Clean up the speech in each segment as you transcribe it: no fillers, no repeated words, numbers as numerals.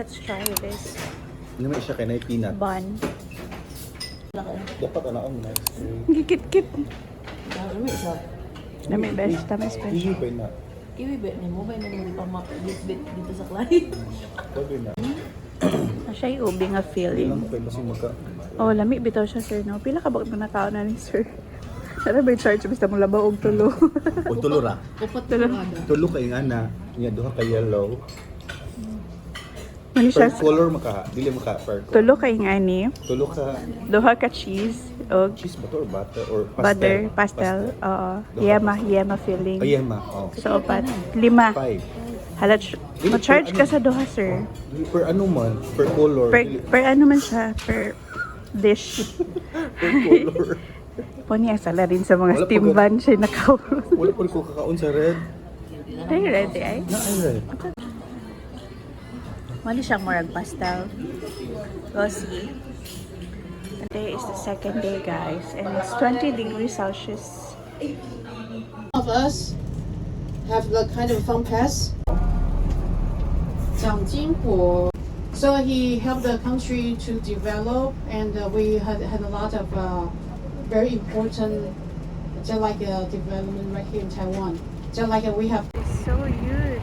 let's try this Hindi naman siya kay peanut. bun. Dapat ang nice. Gikit-kit. Dami isa. Dami best, dami Hindi special. ba na? Iwi-bet ni mo, may nang pang-bit dito sa client. Sabi na. Siya yung ubi nga Hindi feeling. lang kayo kasi magka... Oh, lami bitaw siya, sir, no? Pila ka bakit mga tao na ni sir? Sana may charge, basta mong labaw og tulo. O tulo ra. Upat na kada. Tulo kay ana. Nya duha ka yellow. Mali siya, Per color maka, dili maka per color. tulo kay nga ni, Tulo ka duha ka cheese, o cheese ba to or butter or pastel? butter, pastel, oo. Yema filling. Oh, yema. Oh. So, upat. 5. 5. Halat, ma-charge ka sa duha, sir. Per ano man, per color. Per ano man siya, per dish. Per color. Poniya sala rin sa mga Wala steam pa bun siya nakaw. Wala pa rin ko kakaon sa red. Ay, ready ay. Na ay red. Mali siyang murag pastel. Rosy. Today is the second day, guys, and it's 20 degrees Celsius. Of us have the kind of fun pass. 蒋经国. So he helped the country to develop, and we had a lot of very important, just like development right here in Taiwan. Just like we have. It's so huge.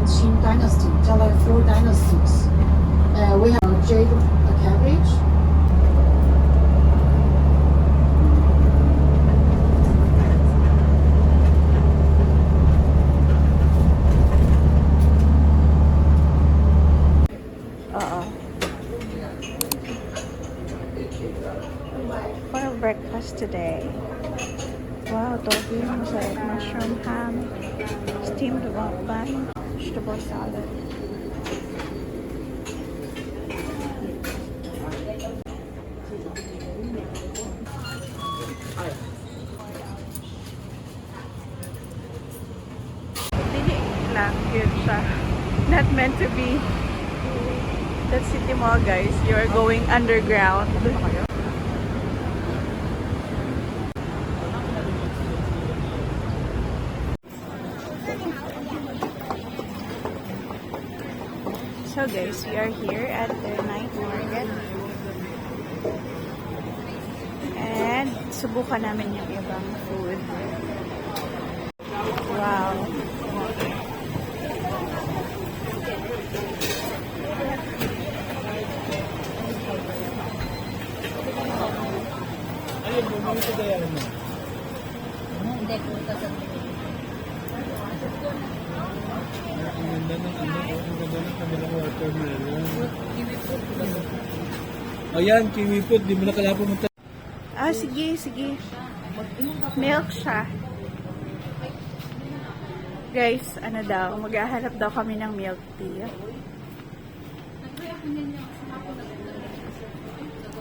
Qing dynasty, just like 4 dynasties. We have jade cabbage. For breakfast today. Wow, tofu, masarap, mushroom ham, steamed bun, vegetable salad. Dili lang yun siya. Not meant to be. That's City Mall, guys. You are going underground. So guys, we are here at the night market. And subukan namin yung ibang food. Wow. Ayun, bumili ko kaya ano. Hindi po kasi. Ang ganda ng ano, ang ganda ng kanilang watermelon. Ayan, kiwi fruit, di mo na kailangan pumunta. Ah, sige, sige. Milk siya. Guys, ano daw, maghahanap daw kami ng milk tea.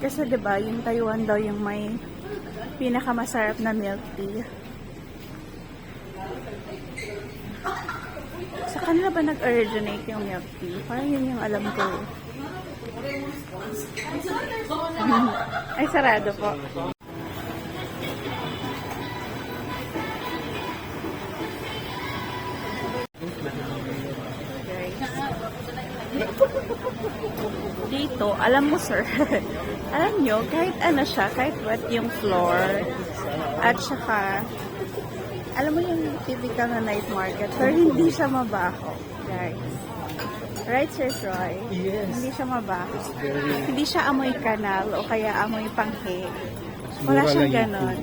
Kasi 'di ba, yung Taiwan daw yung may pinakamasarap na milk tea. Sa kanila ba nag-originate yung milk tea? Parang yun yung alam ko. Ay, sarado po. Dito, alam mo sir, alam nyo, kahit ano siya, kahit wet yung floor, at saka, alam mo yung typical na night market, pero hindi siya mabaho, guys. Right, Sir Troy? Yes. Hindi siya mabaho. Very... Hindi siya amoy kanal o kaya amoy panghe. Wala siyang ganon.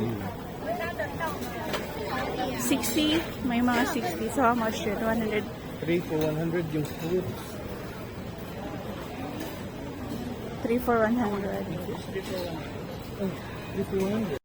60, may mga 60. So how much yun? 100. 3 for 100 yung fruit. 3 for 100. Oh, 3 for 100.